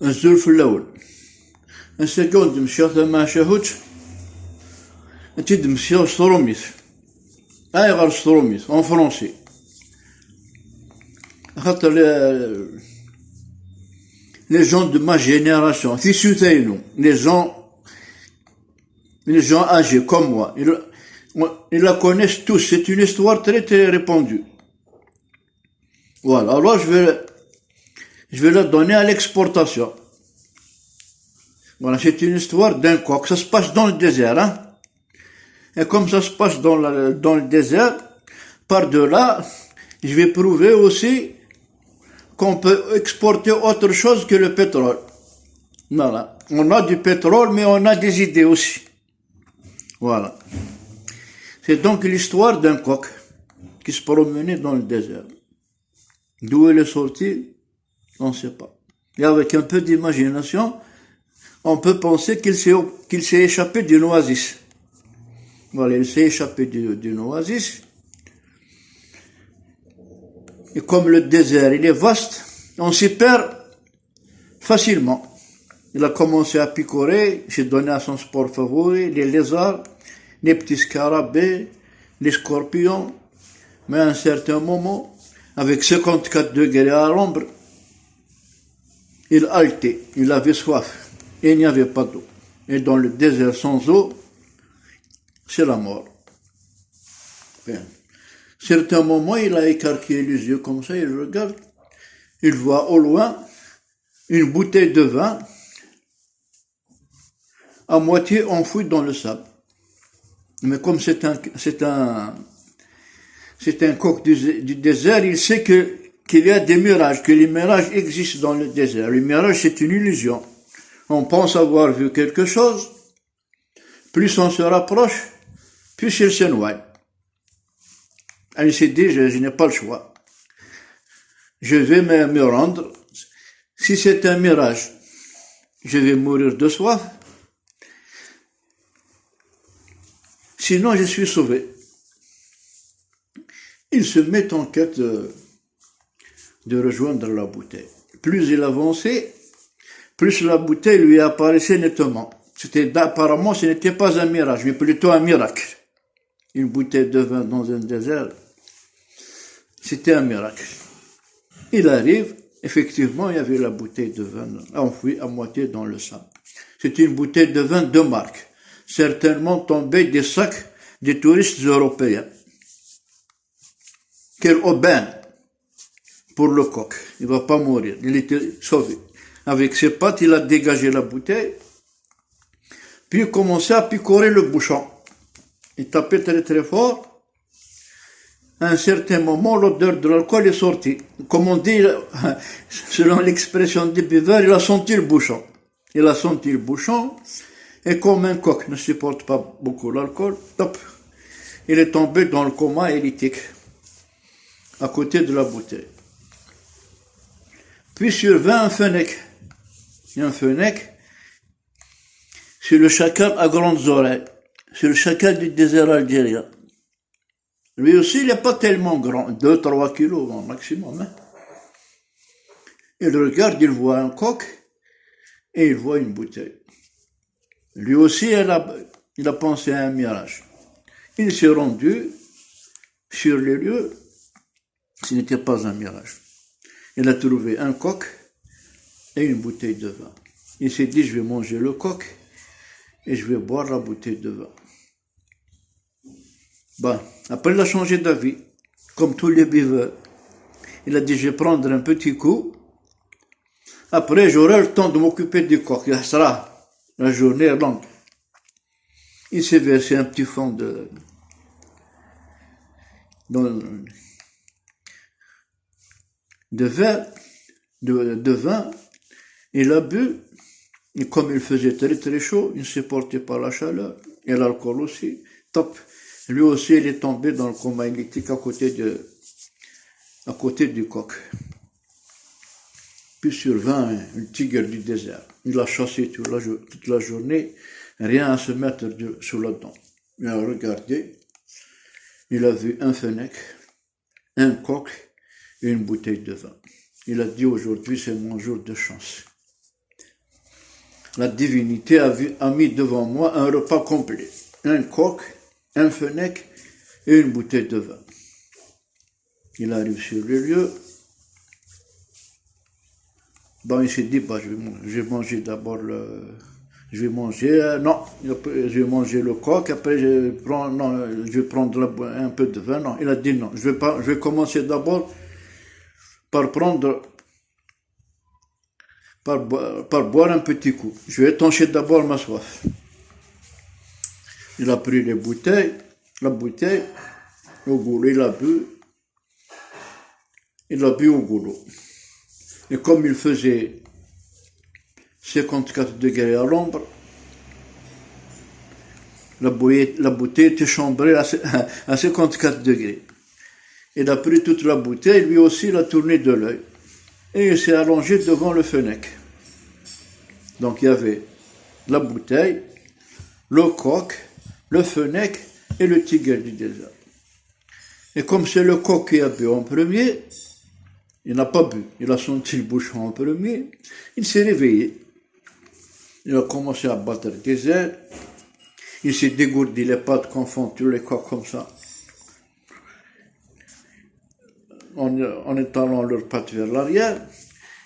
نزول في الأول السكوند مشيت ما شاهدش تيد مشيو ستروميس أي غير ستروميس أون فرونسي خاطر les gens de ma génération في سوتاينو les gens âgés comme moi ils la connaissent tous, c'est une histoire très très répandue. Voilà, alors je vais la donner à l'exportation. Voilà, c'est une histoire d'un coq. Ça se passe dans le désert, hein. Et comme ça se passe dans le désert, par-delà, je vais prouver aussi qu'on peut exporter autre chose que le pétrole. Voilà. On a du pétrole, mais on a des idées aussi. Voilà. C'est donc l'histoire d'un coq qui se promenait dans le désert. D'où il est sorti, on ne sait pas. Et avec un peu d'imagination, on peut penser qu'il s'est échappé d'une oasis. Voilà, il s'est échappé d'une oasis. Et comme le désert, il est vaste, on s'y perd facilement. Il a commencé à picorer, s'est donné à son sport favori, les lézards, les petits scarabées, les scorpions. Mais à un certain moment, avec 54 degrés à l'ombre, il haletait, il avait soif, et il n'y avait pas d'eau. Et dans le désert sans eau, c'est la mort. Bien. Certains moments, il a écarquillé les yeux comme ça, il regarde, il voit au loin une bouteille de vin à moitié enfouie dans le sable. Mais comme c'est un coq du désert, il sait qu'il y a des mirages, que les mirages existent dans le désert. Le mirage, c'est une illusion. On pense avoir vu quelque chose, plus on se rapproche, plus il se noie. Il s'est dit, je n'ai pas le choix. Je vais me rendre. Si c'est un mirage, je vais mourir de soif. Sinon, je suis sauvé. Il se met en quête de rejoindre la bouteille. Plus il avançait, plus la bouteille lui apparaissait nettement. Apparemment, ce n'était pas un mirage, mais plutôt un miracle. Une bouteille de vin dans un désert, c'était un miracle. Il arrive, effectivement, il y avait la bouteille de vin enfouie à moitié dans le sable. C'était une bouteille de vin de marque, certainement tombée des sacs des touristes européens. Quelle aubaine pour le coq. Il ne va pas mourir. Il était sauvé. Avec ses pattes, il a dégagé la bouteille, puis il commençait à picorer le bouchon. Il tapait très très fort. À un certain moment, l'odeur de l'alcool est sortie. Comme on dit, selon l'expression des buveurs, il a senti le bouchon. Il a senti le bouchon, et comme un coq ne supporte pas beaucoup l'alcool, top, il est tombé dans le coma élytique, à côté de la bouteille. Puis survint un fennec. Un fennec, c'est le chacal à grandes oreilles. C'est le chacal du désert algérien. Lui aussi, il n'est pas tellement grand, 2-3 kilos au maximum. Hein. Il regarde, il voit un coq et il voit une bouteille. Lui aussi, il a pensé à un mirage. Il s'est rendu sur les lieux, ce n'était pas un mirage. Il a trouvé un coq et une bouteille de vin. Il s'est dit, je vais manger le coq et je vais boire la bouteille de vin. Bon, après il a changé d'avis, comme tous les buveurs. Il a dit, je vais prendre un petit coup, après j'aurai le temps de m'occuper du coq. Ça sera la journée longue. Il s'est versé un petit fond de vin, il a bu, et comme il faisait très très chaud, il ne supportait pas la chaleur, et l'alcool aussi, top. Lui aussi, il est tombé dans le coma élytique à côté du coq. Puis survint un tigre du désert. Il a chassé toute la journée, rien à se mettre sous la dent. Il a regardé, il a vu un fennec, un coq et une bouteille de vin. Il a dit, aujourd'hui, c'est mon jour de chance. la divinité a mis devant moi un repas complet. Un coq, un fenech et une bouteille de vin. Il arrive sur le lieu. Bon, il s'est dit, bah, je vais manger d'abord je vais manger, non, je vais manger le coq, après je vais prendre un peu de vin. Non, il a dit non, je vais commencer d'abord par boire un petit coup. Je vais étancher d'abord ma soif. Il a pris la bouteille, au goulot, il a bu au goulot. Et comme il faisait 54 degrés à l'ombre, la bouteille était chambrée à 54 degrés. Il a pris toute la bouteille, lui aussi il a tourné de l'œil. Et il s'est allongé devant le fenech. Donc il y avait la bouteille, le coq, le fenech et le tigre du désert. Et comme c'est le coq qui a bu en premier, il n'a pas bu, il a senti le bouchon en premier, il s'est réveillé. Il a commencé à battre des ailes, il s'est dégourdi les pattes qu'on font tous les coqs comme ça, en étalant leurs pattes vers l'arrière.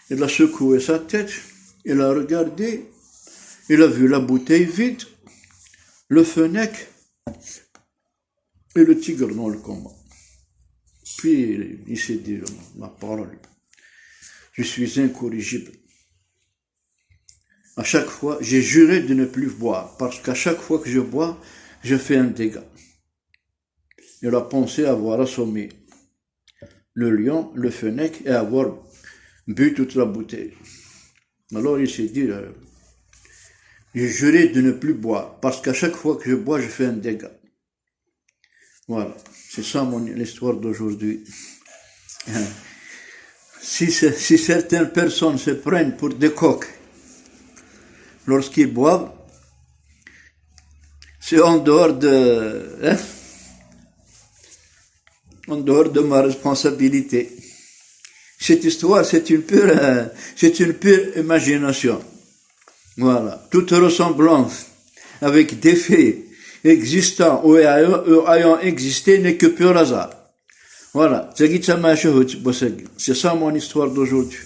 Il a secoué sa tête, il a regardé, il a vu la bouteille vide, le fenech et le tigre dans le combat. Puis il s'est dit, ma parole, je suis incorrigible. À chaque fois, j'ai juré de ne plus boire, parce qu'à chaque fois que je bois, je fais un dégât. Il a pensé avoir assommé le lion, le fenech, et avoir bu toute la bouteille. Alors il s'est dit, j'ai juré de ne plus boire, parce qu'à chaque fois que je bois, je fais un dégât. Voilà, c'est ça l'histoire d'aujourd'hui. Si certaines personnes se prennent pour des coqs lorsqu'ils boivent, c'est en dehors de ma responsabilité. Cette histoire, c'est une pure imagination. Voilà, toute ressemblance avec des faits existants ou ayant existé n'est que pur hasard. Voilà, c'est ça mon histoire d'aujourd'hui.